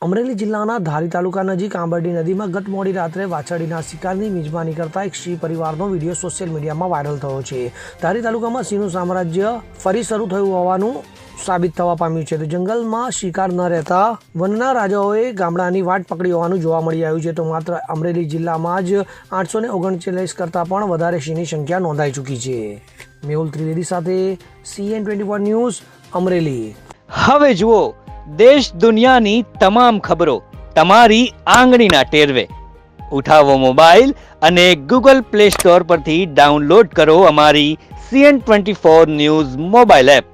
અમરેલી જિલ્લાના ધારી તાલુકા નજીક આંબરડી નદીમાં ગત મોડી રાત્રે વાછરડીના શિકારની મિજબાની કરતા એક સિંહ પરિવારનો વિડીયો સોશિયલ મીડિયામાં વાયરલ થયો છે. ધારી તાલુકામાં સિંહનું સામ્રાજ્ય ફરી શરૂ થયું હોવાનું સાબિત થવા પામ્યું છે. તો જંગલમાં શિકાર ન રહેતા વનના રાજાઓએ ગામડાની વાટ પકડી હોવાનું જોવા મળી આવ્યું છે. તો માત્ર અમરેલી જિલ્લામાં જ 839 કરતાં પણ વધારે સિંહની સંખ્યા નોંધાઈ ચૂકી છે. મેહુલ ત્રિવેદી સાથે CN24 ન્યૂઝ અમરેલી. હવે જુઓ દેશ દુનિયાની તમામ ખબરો તમારી આંગળીના ટેરવે. ઉઠાવો મોબાઈલ અને ગૂગલ પ્લે સ્ટોર પરથી ડાઉનલોડ કરો અમારી CN24 ન્યૂઝ મોબાઈલ એપ.